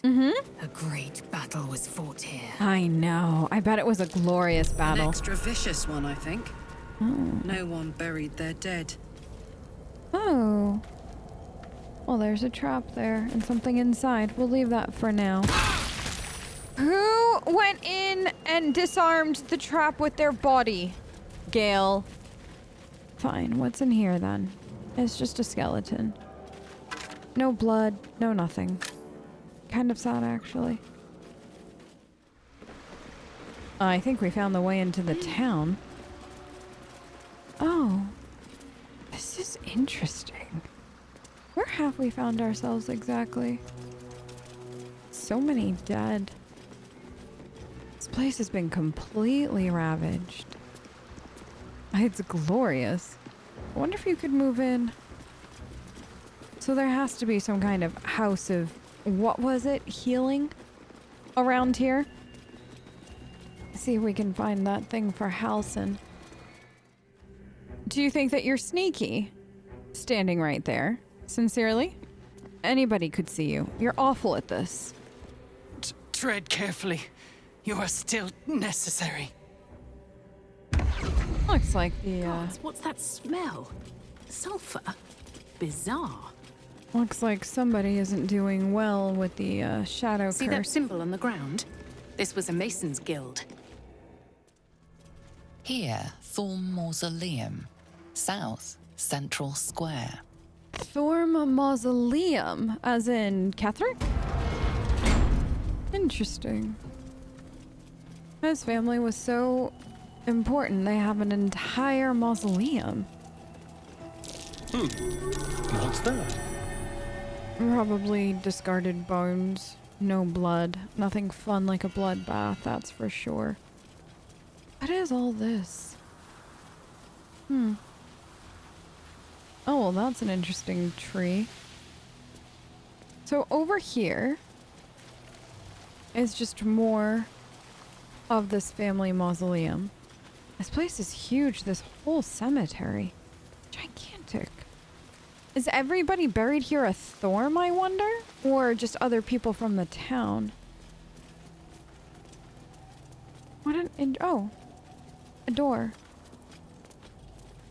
A great battle was fought here. I know. I bet it was a glorious An battle. extra vicious one, I think. No one buried their dead. Oh. Well, there's a trap there and something inside. We'll leave that for now. Who went in and disarmed the trap with their body? Gale. Fine. What's in here then? It's just a skeleton. No blood, no nothing. Kind of sad, actually. I think we found the way into the town. Oh. This is interesting. Where have we found ourselves exactly? So many dead. This place has been completely ravaged. It's glorious. I wonder if you could move in. So there has to be some kind of house of, what was it, healing around here? See if we can find that thing for Halson. Do you think that you're sneaky? Standing right there. Sincerely? Anybody could see you. You're awful at this. Tread carefully. You are still necessary. Looks like the, Gods, what's that smell? Sulfur? Bizarre. looks like somebody isn't doing well with the, shadow See curse. that symbol on the ground? This was a Mason's guild. Here, Thorm Mausoleum. South, Central Square. Thorm Mausoleum, as in Catherine? Interesting. His family was so important, they have an entire mausoleum. What's that? Probably discarded bones. No blood. Nothing fun like a bloodbath, that's for sure. What is all this? Oh, well, that's an interesting tree. So over here is just more of this family mausoleum. This place is huge, this whole cemetery. Gigantic. Is everybody buried here a Thorm, I wonder? Or just other people from the town? What oh. A door.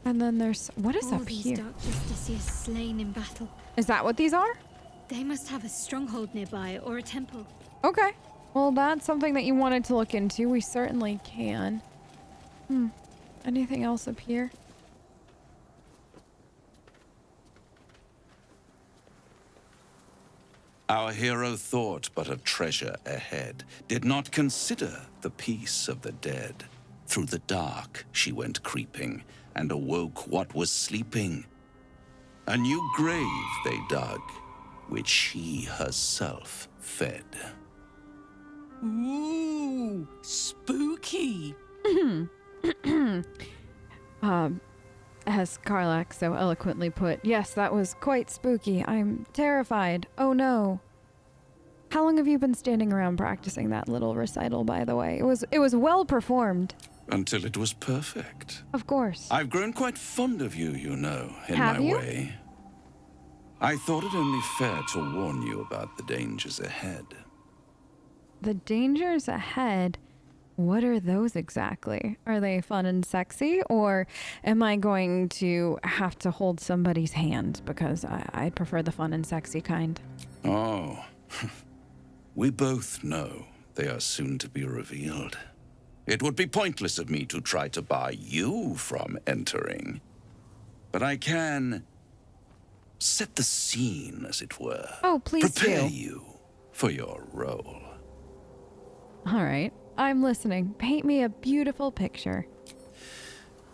And then there's... What is All up these here? Dark Justiciars slain in battle. Is that what these are? They must have a stronghold nearby or a temple. Okay. Well, that's something that you wanted to look into. We certainly can. Anything else up here? Our hero thought but a treasure ahead, did not consider the peace of the dead. Through the dark she went creeping, and awoke what was sleeping. A new grave they dug, which she herself fed. Ooh, spooky. As Karlak so eloquently put, yes, that was quite spooky. I'm terrified. Oh no. How long have you been standing around practicing that little recital, by the way? It was well performed. Until it was perfect. Of course. I've grown quite fond of you, you know, in Have my you? way. I thought it only fair to warn you about the dangers ahead. The dangers ahead, what are those exactly? Are they fun and sexy, or am I going to have to hold somebody's hand? Because I prefer the fun and sexy kind. Oh, we both know they are soon to be revealed. It would be pointless of me to try to bar you from entering. But I can set the scene, as it were. Oh, please Prepare do. you for your role. All right, I'm listening. Paint me a beautiful picture.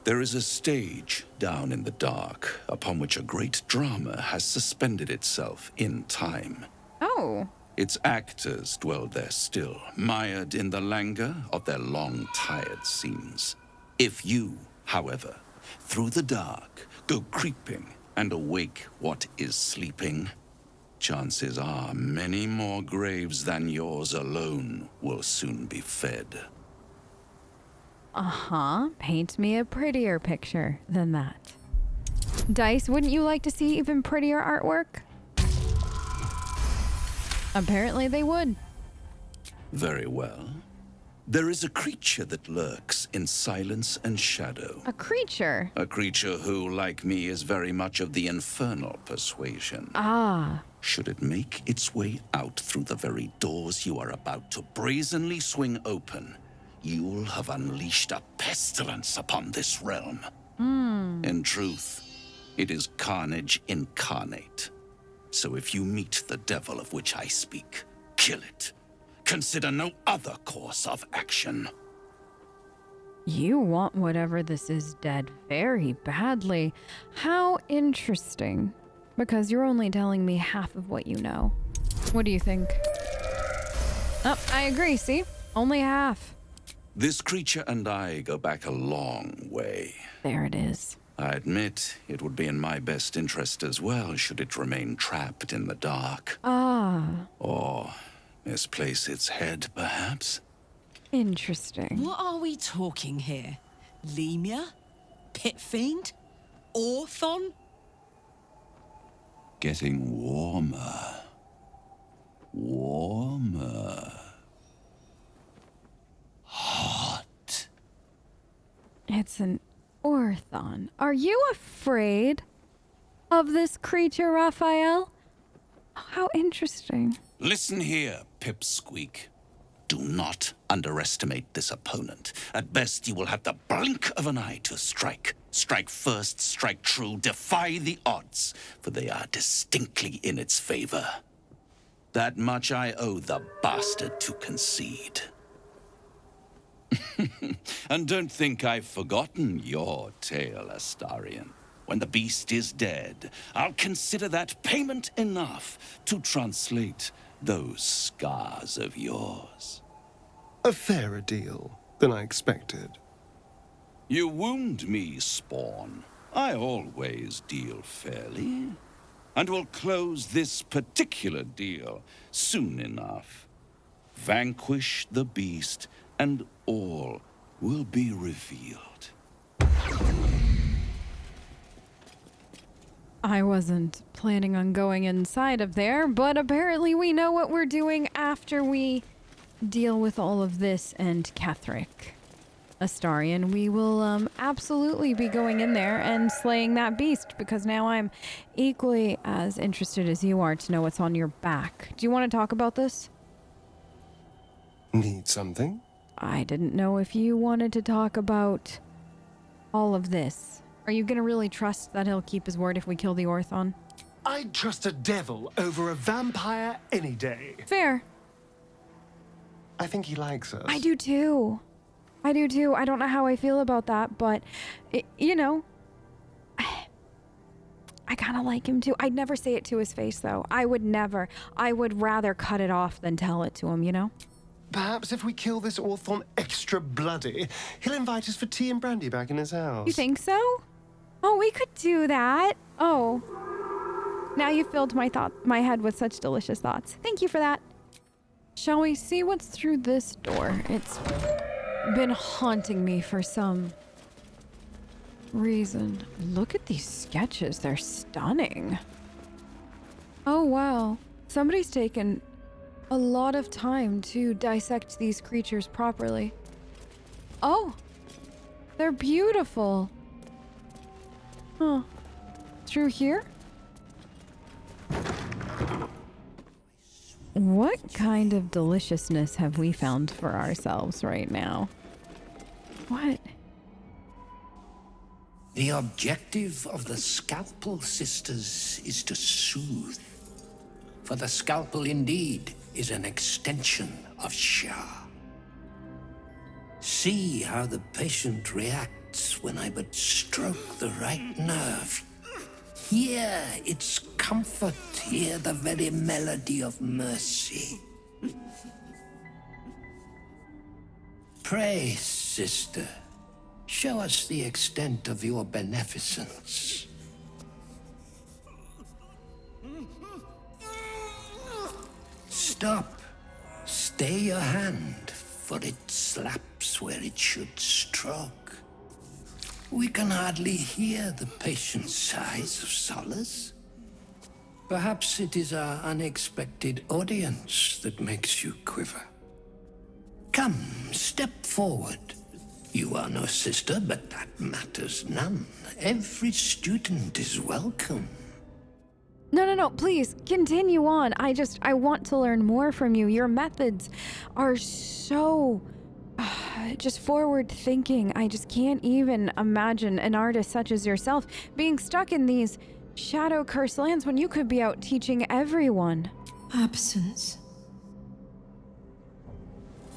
There is a stage down in the dark upon which a great drama has suspended itself in time. Oh. Its actors dwell there still, mired in the languor of their long, tired scenes. If you, however, through the dark, go creeping and awake what is sleeping, chances are many more graves than yours alone will soon be fed. Uh-huh. Paint me a prettier picture than that. Dice, wouldn't you like to see even prettier artwork? Apparently they would. Very well. There is a creature that lurks in silence and shadow. A creature? A creature who, like me, is very much of the infernal persuasion. Ah. Should it make its way out through the very doors you are about to brazenly swing open, you'll have unleashed a pestilence upon this realm. In truth, it is carnage incarnate. So if you meet the devil of which I speak, kill it. Consider no other course of action. You want whatever this is dead very badly. How interesting. Because you're only telling me half of what you know. What do you think? Oh, I agree, see? Only half. This creature and I go back a long way. There it is. I admit it would be in my best interest as well should it remain trapped in the dark. Ah. Or misplace its head, perhaps? Interesting. What are we talking here? Lemur? Pit fiend? Orthon? Getting warmer. Warmer. Hot. It's an Orthon. Are you afraid of this creature, Raphael? How interesting. Listen here, Pipsqueak. Do not underestimate this opponent. At best, you will have the blink of an eye to strike. Strike first, strike true, defy the odds, for they are distinctly in its favor. That much I owe the bastard to concede. And don't think I've forgotten your tale, Astarion. When the beast is dead, I'll consider that payment enough to translate those scars of yours. A fairer deal than I expected. You wound me, Spawn. I always deal fairly. And will close this particular deal soon enough. Vanquish the beast, and all will be revealed. I wasn't planning on going inside of there, but apparently we know what we're doing after we deal with all of this and Catherick. Astarion, we will absolutely be going in there and slaying that beast, because now I'm equally as interested as you are to know what's on your back. Do you want to talk about this? Need something? I didn't know if you wanted to talk about all of this. Are you going to really trust that he'll keep his word if we kill the Orthon? I'd trust a devil over a vampire any day. Fair. I think he likes us. I do too. I do too. I don't know how I feel about that, but, you know, I kind of like him too. I'd never say it to his face, though. I would never. I would rather cut it off than tell it to him, you know? Perhaps if we kill this Orthon extra bloody, he'll invite us for tea and brandy back in his house. You think so? Oh, we could do that. Oh. Now you filled my head with such delicious thoughts. Thank you for that. Shall we see what's through this door? It's been haunting me for some reason. Look at these sketches. They're stunning. Oh, wow. Somebody's taken a lot of time to dissect these creatures properly. Oh, they're beautiful. Huh. Through here? What kind of deliciousness have we found for ourselves right now? What? The objective of the Scalpel Sisters is to soothe. For the scalpel indeed is an extension of Shah. See how the patient reacts when I but stroke the right nerve. Hear its comfort, hear the very melody of mercy. Pray, sister, show us the extent of your beneficence. Stop. Stay your hand, for it slaps where it should stroke. We can hardly hear the patient's sighs of solace. Perhaps it is our unexpected audience that makes you quiver. Come, step forward. You are no sister, but that matters none. Every student is welcome. No, please, continue on. I want to learn more from you. Your methods are so just forward thinking. I just can't even imagine an artist such as yourself being stuck in these shadow cursed lands when you could be out teaching everyone. Absence.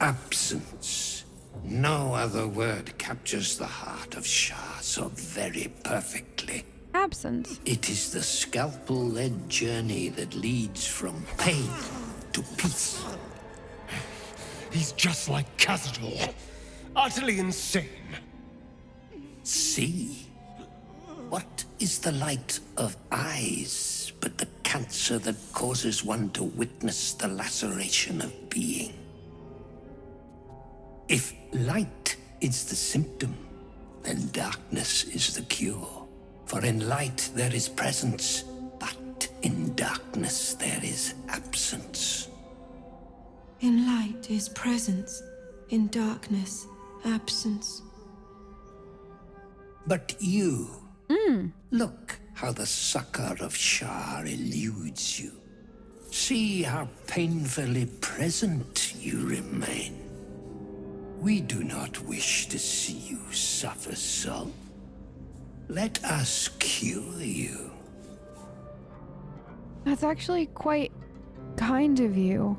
Absence. No other word captures the heart of Shah so very perfectly. Absence. It is the scalpel-led journey that leads from pain to peace. He's just like Cazador. Utterly insane. See? What is the light of eyes but the cancer that causes one to witness the laceration of being? If light is the symptom, then darkness is the cure. For in light there is presence, but in darkness there is absence. In light is presence, in darkness, absence. But you, look how the succor of Shah eludes you. See how painfully present you remain. We do not wish to see you suffer so. Let us cure you. That's actually quite kind of you.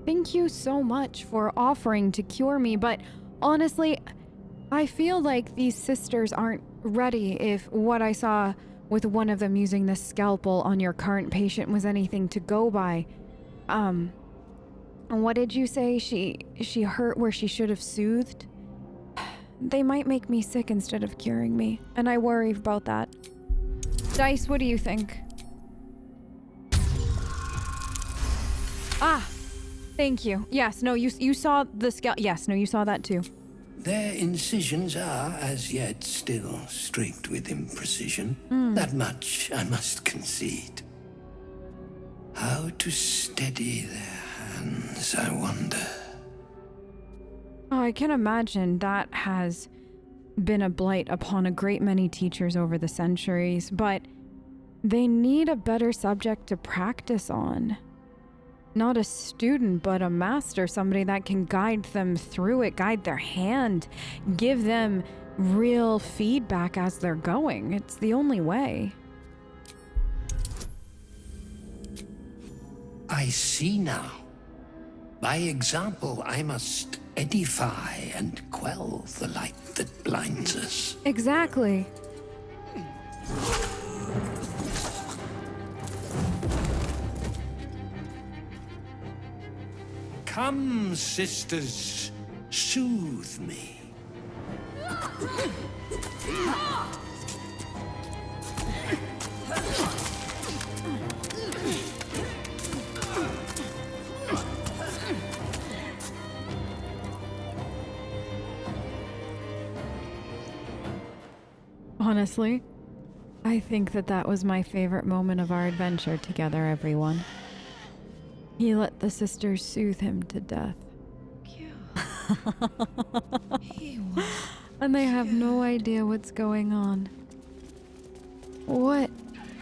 Thank you so much for offering to cure me, but honestly, I feel like these sisters aren't ready if what I saw with one of them using the scalpel on your current patient was anything to go by. What did you say? She hurt where she should have soothed? They might make me sick instead of curing me, and I worry about that. Dice, what do you think? Ah! Thank you. Yes, no, you saw the yes, no, you saw that too. Their incisions are, as yet, still streaked with imprecision. That much I must concede. How to steady their hands, I wonder. Oh, I can imagine that has been a blight upon a great many teachers over the centuries, but they need a better subject to practice on. Not a student, but a master, somebody that can guide them through it, guide their hand, give them real feedback as they're going. It's the only way. I see now. By example, I must edify and quell the light that blinds us. Exactly. Come, sisters, soothe me. Honestly, I think that was my favorite moment of our adventure together, everyone. He let the sisters soothe him to death. And they have no idea what's going on. What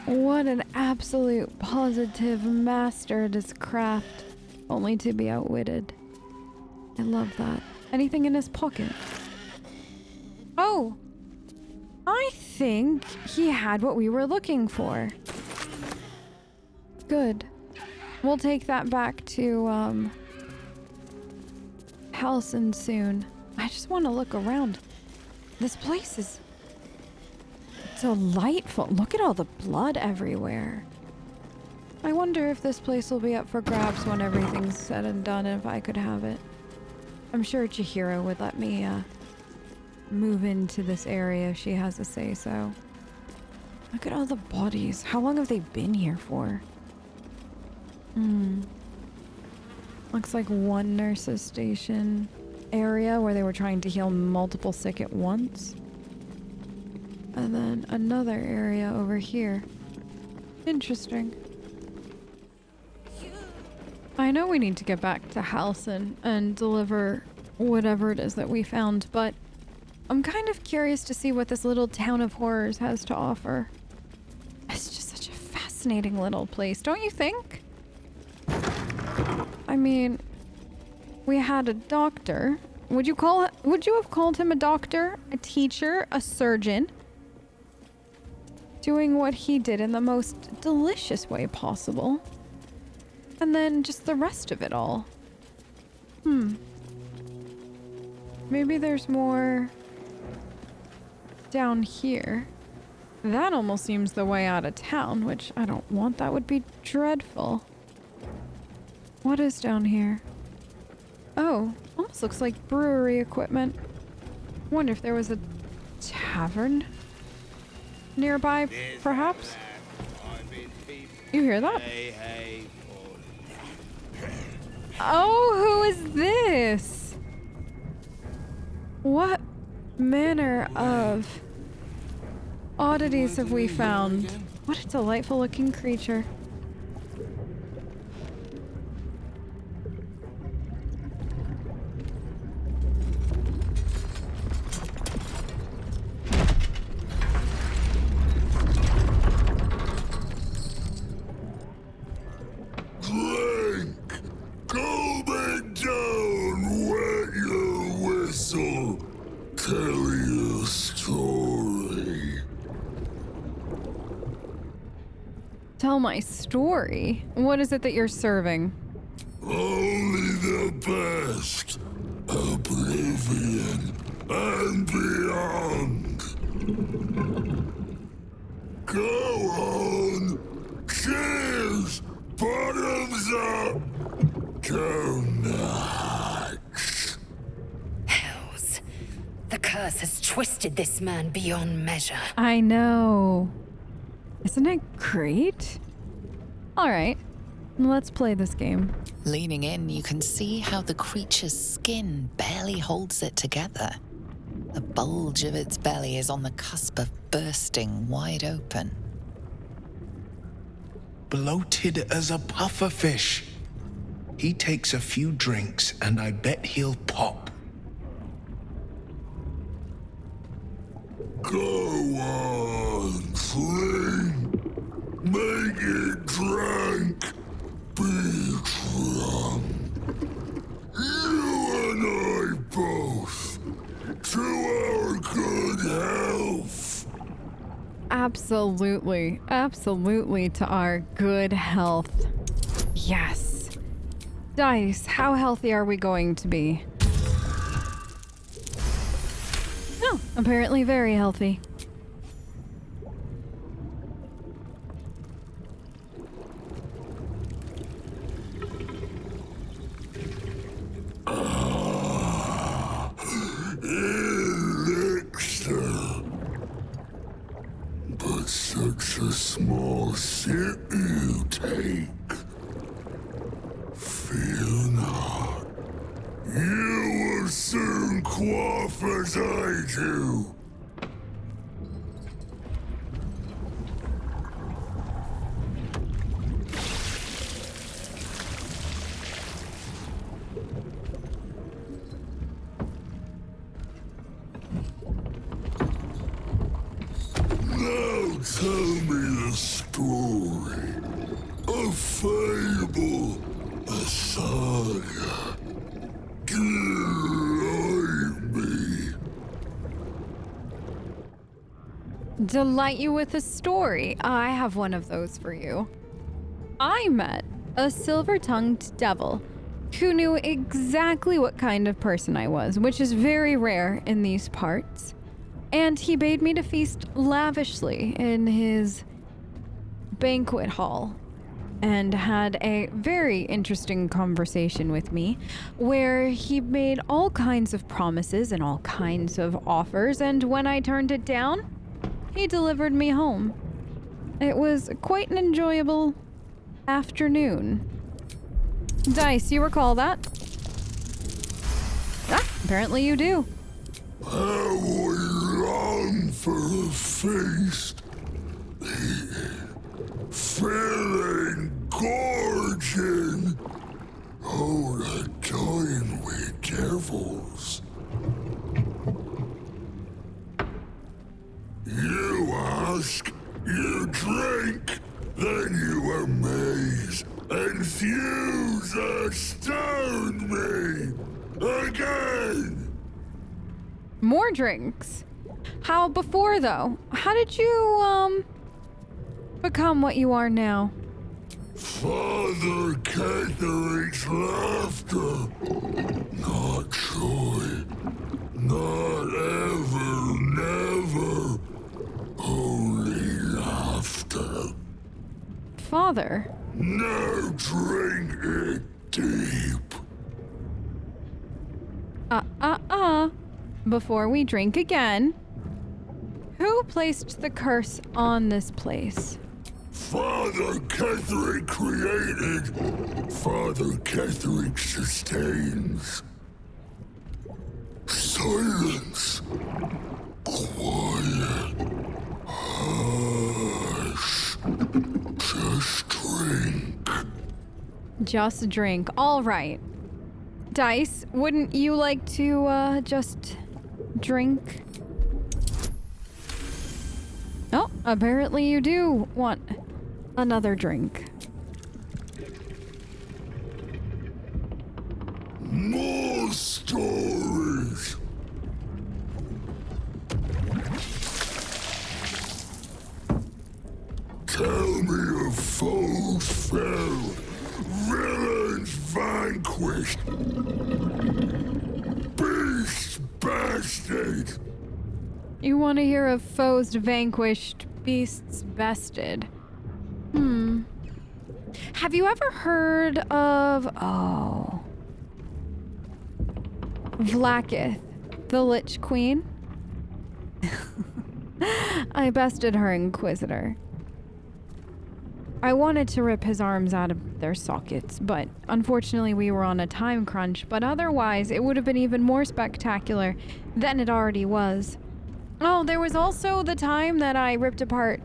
an absolute positive master at his craft, only to be outwitted. I love that. Anything in his pocket? Oh! I think he had what we were looking for. Good. We'll take that back to, Halcyon soon. I just want to look around. This place is delightful. Look at all the blood everywhere. I wonder if this place will be up for grabs when everything's said and done, and if I could have it. I'm sure Chihiro would let me, move into this area if she has a say-so. Look at all the bodies. How long have they been here for? Looks like one nurse's station area where they were trying to heal multiple sick at once. And then another area over here. Interesting. I know we need to get back to Halcyon and deliver whatever it is that we found, but I'm kind of curious to see what this little town of horrors has to offer. It's just such a fascinating little place, don't you think? I mean, we had a doctor. Would you have called him a doctor, a teacher, a surgeon? Doing what he did in the most delicious way possible. And then just the rest of it all. Maybe there's more down here. That almost seems the way out of town, which I don't want. That would be dreadful. What is down here? Oh, almost looks like brewery equipment. Wonder if there was a tavern nearby, perhaps? You hear that? Oh, who is this? What manner of oddities have we found? What a delightful looking creature. Tell my story? What is it that you're serving? Only the best. Oblivion and beyond. Go on. Cheers. Bottoms up. Go nuts. Hells. The curse has twisted this man beyond measure. I know. Isn't it great? All right, let's play this game. Leaning in, you can see how the creature's skin barely holds it together. The bulge of its belly is on the cusp of bursting wide open. Bloated as a pufferfish. He takes a few drinks and I bet he'll pop. Go on, fling. Make it drunk. Be drunk. You and I both. To our good health. Absolutely. Absolutely to our good health. Yes. Dice, how healthy are we going to be? Oh, apparently very healthy. Elixir. But such a small sip you take. Fear not. You will soon quaff as I do. Now tell me the story. A fable, a saga. Delight you with a story. I have one of those for you. I met a silver-tongued devil who knew exactly what kind of person I was, which is very rare in these parts. And he bade me to feast lavishly in his banquet hall and had a very interesting conversation with me where he made all kinds of promises and all kinds of offers, and when I turned it down, he delivered me home. It was quite an enjoyable afternoon. Dice, you recall that? Ah, apparently you do. How we long for a feast. Feeling gorging. whole time with devils. You ask, you drink, then you amaze, enthuse, astound me again. More drinks. How before, though? How did you, become what you are now? Father Catherick's laughter. Not joy. Not ever, never. Only laughter. Father? Now drink it deep. Before we drink again, who placed the curse on this place? Father Catherick created. Father Catherick sustains. Silence. Quiet. Hush. Just drink. Just drink. All right. Dice, wouldn't you like to, just drink? Oh, apparently you do want another drink. More stories. Tell me of foes fell, villains vanquished, beasts bested. You want to hear of foes vanquished, beasts bested? Have you ever heard of... Vlaakith, the Lich Queen? I bested her Inquisitor. I wanted to rip his arms out of their sockets, but unfortunately we were on a time crunch, but otherwise it would have been even more spectacular than it already was. Oh, there was also the time that I ripped apart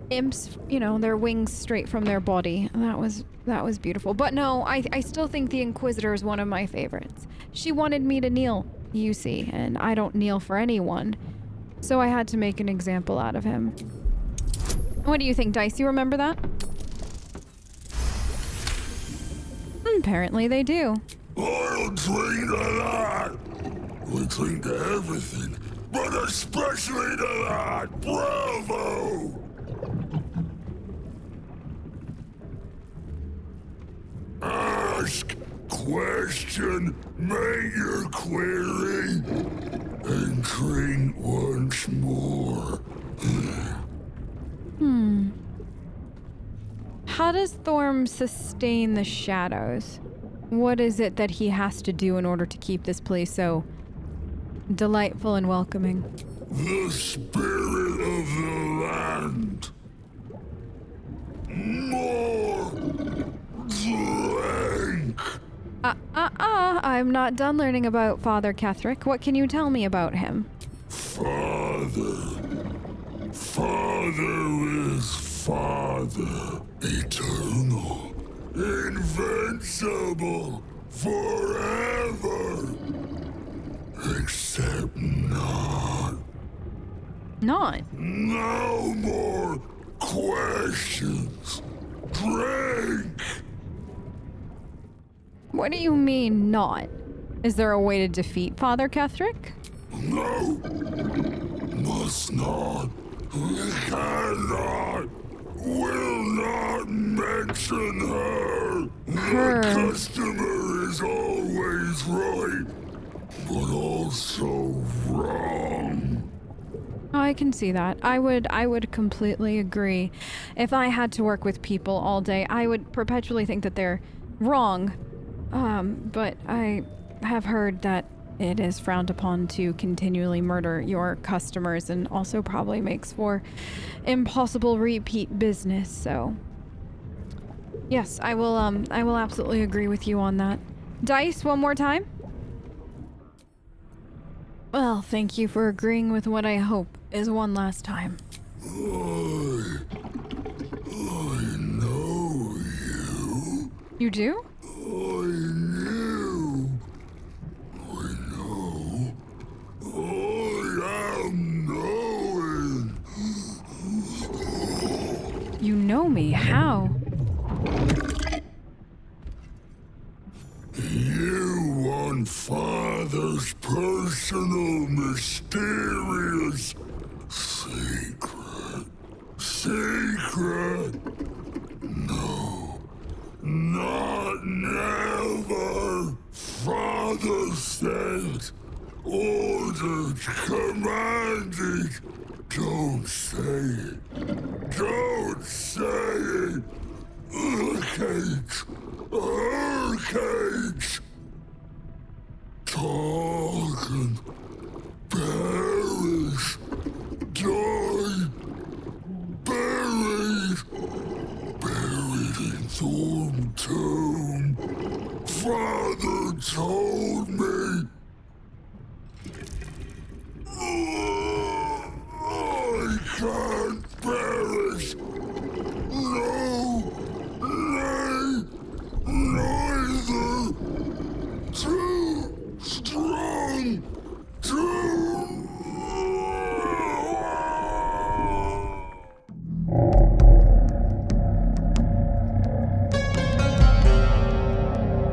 imps, you know, their wings straight from their body. That was beautiful. But no, I still think the Inquisitor is one of my favorites. She wanted me to kneel, you see, and I don't kneel for anyone. So I had to make an example out of him. What do you think, Dice? You remember that? Apparently they do. I'll drink to that. We drink to everything, but especially to that. Bravo! Ask, question, make your query, and drink once more. How does Thorm sustain the shadows? What is it that he has to do in order to keep this place so delightful and welcoming? The spirit of the land. More drink. I'm not done learning about Father Catherick. What can you tell me about him? Father is Father. Eternal. Invincible. Forever. Except not. Not? No more questions. Drink! What do you mean, not? Is there a way to defeat Father Catherick? No. Must not. Cannot. Will not mention her. Her. The customer is always right, but also wrong. I can see that. I would completely agree. If I had to work with people all day, I would perpetually think that they're wrong. But I have heard that it is frowned upon to continually murder your customers and also probably makes for impossible repeat business, so... Yes, I will absolutely agree with you on that. Dice, one more time? Well, thank you for agreeing with what I hope is one last time. I know you. You do? I me. How? You want Father's personal, mysterious secret. Secret? No. Not never. Father said, ordered, commanded. Don't say it. Don't say it. Earthquakes. Earthquakes. Talk and perish. Die. Buried. Buried in Thorm Tomb. Father told me. I can't perish.